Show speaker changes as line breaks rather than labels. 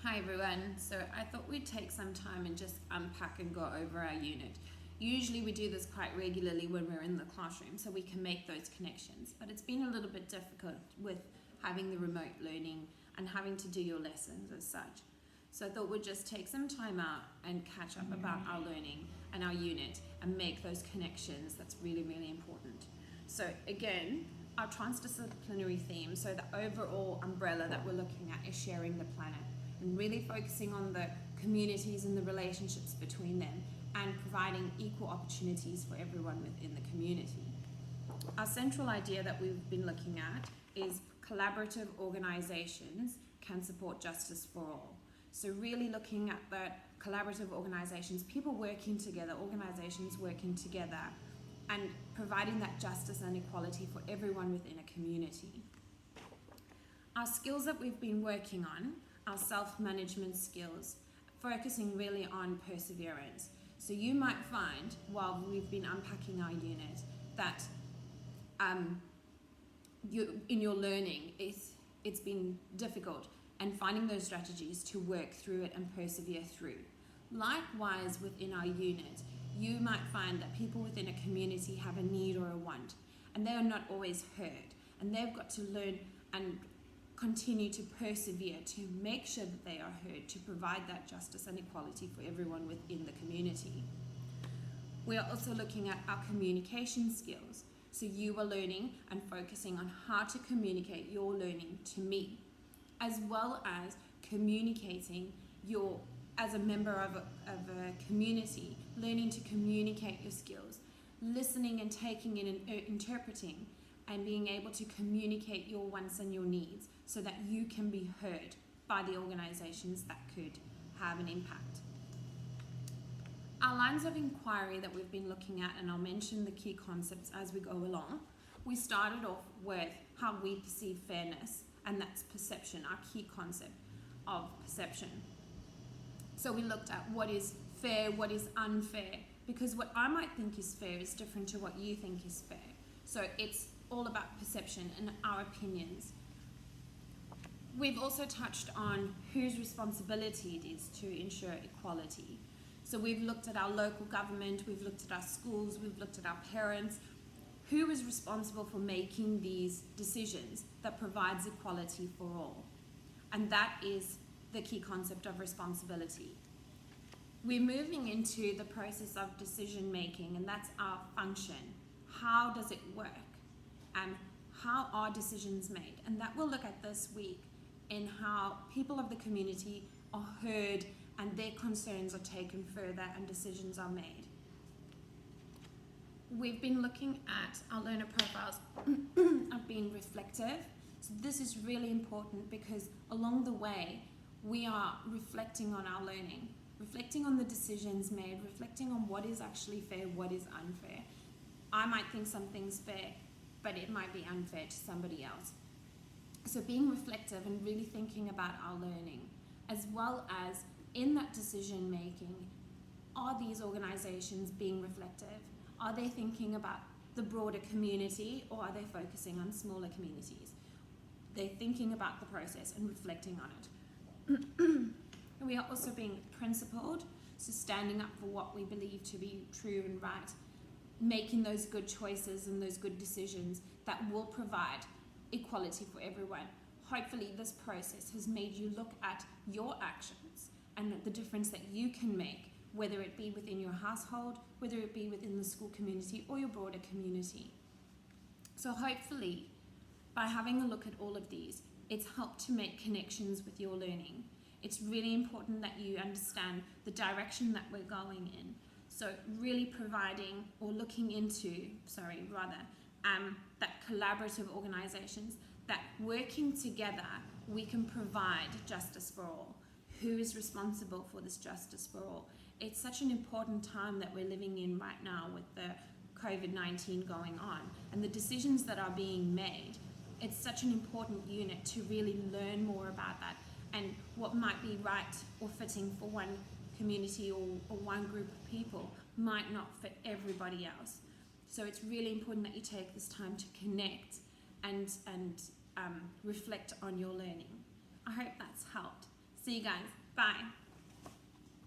Hi everyone, so I thought we'd take some time and just unpack and go over our unit. Usually we do this quite regularly when we're in the classroom so we can make those connections, but it's been a little bit difficult with having the remote learning and having to do your lessons as such. So I thought we'd just take some time out and catch up about our learning and our unit and make those connections. That's really, really important. So again, our transdisciplinary theme, so the overall umbrella that we're looking at is sharing the planet and really focusing on the communities and the relationships between them and providing equal opportunities for everyone within the community. Our central idea that we've been looking at is collaborative organizations can support justice for all. So really looking at the collaborative organizations, people working together, organizations working together, and providing that justice and equality for everyone within a community. Our skills that we've been working on, our self-management skills, focusing really on perseverance. So you might find, while we've been unpacking our unit, that in your learning, it's been difficult and finding those strategies to work through it and persevere through. Likewise, within our unit, you might find that people within a community have a need or a want, and they are not always heard, and they've got to learn and continue to persevere to make sure that they are heard, to provide that justice and equality for everyone within the community. We are also looking at our communication skills. So you are learning and focusing on how to communicate your learning to me, as well as communicating as a member of a community, learning to communicate your skills, listening and taking in and interpreting, and being able to communicate your wants and your needs so that you can be heard by the organizations that could have an impact. Our lines of inquiry that we've been looking at, and I'll mention the key concepts as we go along. We started off with how we perceive fairness, and that's perception, our key concept of perception. So we looked at what is fair, what is unfair, because what I might think is fair is different to what you think is fair. So it's all about perception and our opinions. We've also touched on whose responsibility it is to ensure equality. So we've looked at our local government, we've looked at our schools, we've looked at our parents. Who is responsible for making these decisions that provides equality for all? And that is the key concept of responsibility. We're moving into the process of decision making, and that's our function. How does it work? And how are decisions made? And that we'll look at this week in how people of the community are heard and their concerns are taken further and decisions are made. We've been looking at our learner profiles of being reflective. So this is really important because along the way, we are reflecting on our learning, reflecting on the decisions made, reflecting on what is actually fair, what is unfair. I might think something's fair, but it might be unfair to somebody else. So being reflective and really thinking about our learning, as well as in that decision making, are these organizations being reflective? Are they thinking about the broader community, or are they focusing on smaller communities? They're thinking about the process and reflecting on it. We are also being principled, so standing up for what we believe to be true and right, making those good choices and those good decisions that will provide equality for everyone. Hopefully this process has made you look at your actions and the difference that you can make, whether it be within your household, whether it be within the school community or your broader community. So hopefully by having a look at all of these, it's helped to make connections with your learning. It's really important that you understand the direction that we're going in. So really providing or looking into, that collaborative organizations, that working together, we can provide justice for all. Who is responsible for this justice for all? It's such an important time that we're living in right now with the COVID-19 going on and the decisions that are being made. It's such an important unit to really learn more about that and what might be right or fitting for one community or one group of people might not fit everybody else. So it's really important that you take this time to connect and reflect on your learning. I hope that's helped. See you guys. Bye.